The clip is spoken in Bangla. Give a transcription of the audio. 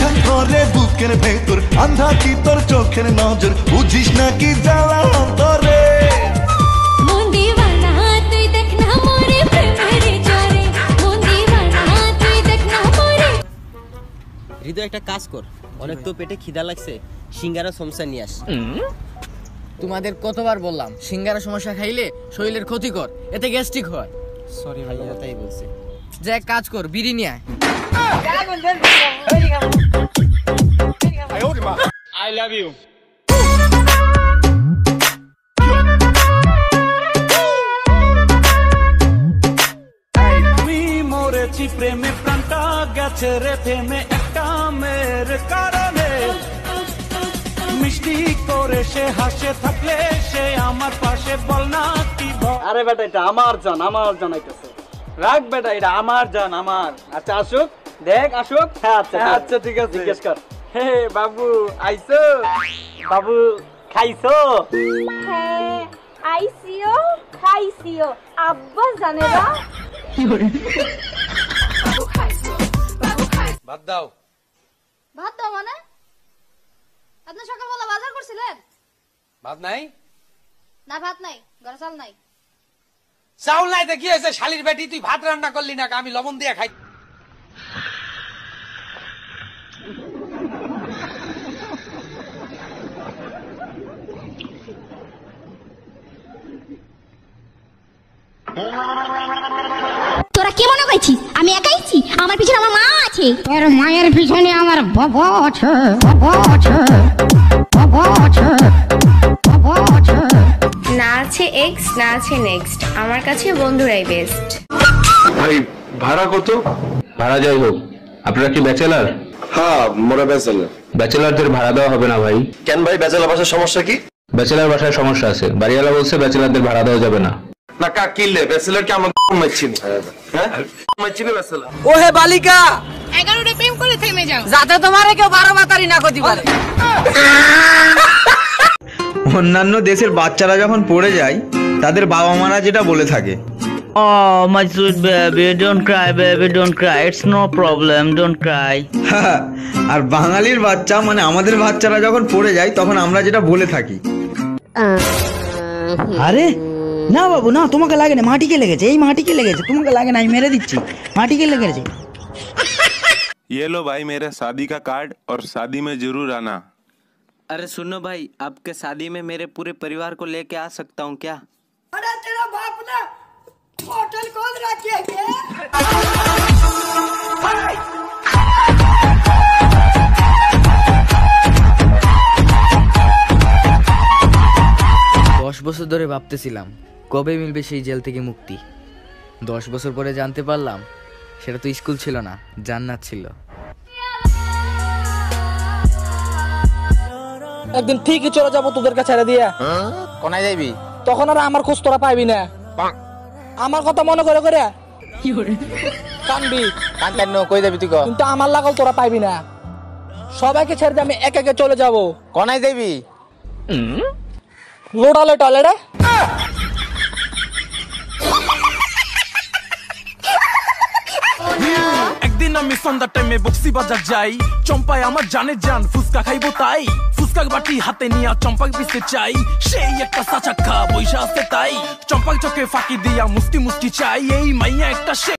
আঘাত করে বুকের ভেতর, আন্ধা কি তোর চোখের নজর, বুঝিস না কি জ্বালা অন্তরে। মন দিওয়ানা তুই দেখ না মোরে প্রেমের জোরে, মন দিওয়ানা তুই দেখ না মোরে। হৃদয় একটা কাজ কর, অনেক তো পেটে খিদা লাগছে, সিঙ্গারা সমস্যা নিয়ে আস। তোমাদের কতবার বললাম সিঙ্গারা সমস্যা খাইলে শরীরের ক্ষতিকর, এতে গ্যাস্ট্রিক হয়। সরি ভাই, তাই বলছে। যে এক কাজ কর, বিড়ি নিয়ে আয়। I love you. মরেছি প্রেমে, প্রাণটা গেছে রে থেমে, একটা মেয়ের কারণে। মিষ্টি করে সে হাসে থাকলে সে আমার পাশে, বল না কি বল। আরে বেটা এটা আমার জান, আমার জানাইতেছে। রাখ বেটা, এটা আমার জান, আমার। আচ্ছা আসুক, দেখ আসুক। হ্যাঁ আচ্ছা আচ্ছা ঠিক আছে, জিজ্ঞেস কর। হে বাবু আইছো? বাবু খাইছো? হ্যাঁ আইসিও খাইসিও, আব্বা জানে না। ভাত দাও। ভাত দাও মানে? আপনি সকালবেলা বাজার করছিলেন? ভাত নাই? না ভাত নাই, ঘরে চাল নাই। চাউল নাই তো কি হয়েছে শালির বেটি, তুই ভাত রান্না করলি না, আমি লবণ দিয়ে খাই। তোরা কি মনে করছিস আমি একাইছি? আমার পিছনে আমার মা আছে। এর মায়ের পিছনে আমার বাবা আছে, বাবা আছে, বাবা আছে, বাবা আছে। না আছে এক্স, না আছে নেক্সট, আমার কাছে বন্ধুরাই বেস্ট। ভাই ভাড়া কত? ভাড়া যাই হোক, আপনারা কি ব্যাচেলার? হ্যাঁ মোরা ব্যাচেলার। ব্যাচেলারদের ভাড়া দেওয়া হবে না ভাই। কেন ভাই, ব্যাচেলার বাসার সমস্যা কি? ব্যাচেলার বাসায় সমস্যা আছে, বাড়িওয়ালা বলছে ব্যাচেলারদের ভাড়া দেওয়া যাবে না। না কা কিনলে ব্যাচেলার কি আমার মাইছিনি? হ্যাঁ মাইছিনি ব্যাচেলার। ও হে বালিকা, 11টা প্রেম করে থেমে যাও, যাতে তোমারে কেউ 12 মাতারি না করতে পারে। অন্যান্য দেশের বাচ্চারা যখন পড়ে যায় তাদের বাবা মারা যেটা বলে থাকে, Oh, my sweet baby, don't cry, baby, don't cry. It's no problem, don't cry. আর বাঙালির বাচ্চা মানে আমাদের বাচ্চারা যখন পড়ে যায় তখন আমরা যেটা বলে থাকি, আরে না বাবু না, তোমাকে লাগে না, মাটিকে লেগেছে, এই মাটিকে লেগেছে, তোমাকে লাগে না, আমি মেরে দিচ্ছি, মাটিকে লেগেছে। ये लो भाई मेरा शादी का कार्ड, और शादी में जरूर आना। अरे सुनो भाई, आपके शादी में मेरे पूरे परिवार को लेके आ सकता हूँ क्या? अरे तेरा बाप ना होटल खोल रखी है क्या? 10 বছর ধরে ভাবতেছিলাম কবে মিলবে সেই জেল থেকে মুক্তি। 10 বছর পরে জানতে পারলাম সেটা তো স্কুল ছিল না, জান্নাত ছিল। একদিন ঠিকই চলে যাবো তোদের কাছে ছেড়ে দিয়ে। কোনায় যাইবি? তখন আর আমার খোঁজ তোরা পাইবি না। আমার কথা মনে করে করে কানবি। কান কই যাবি তুই? কিন্তু আমার লাগল তোরা পাইবি না। সবাইকে ছেড়ে দিয়ে আমি একা একা চলে যাবো। কোনায় যাইবি? লোটালে টয়লেটে। একদিন আমি সন্ধ্যা টাইমে বক্সি বাজার যাই, চম্পায় আমার জানে জান ফুচকা খাইবো তাই, ফুচকা বাটি হাতে নিয়ে চম্পাক পিছতে চাই, সেই একটা সাচাক্কা বৈশা আছে তাই, চম্পাক চোখে ফাঁকি দিয়া মুস্তি মুস্তি চাই, এই মাইয়া একটা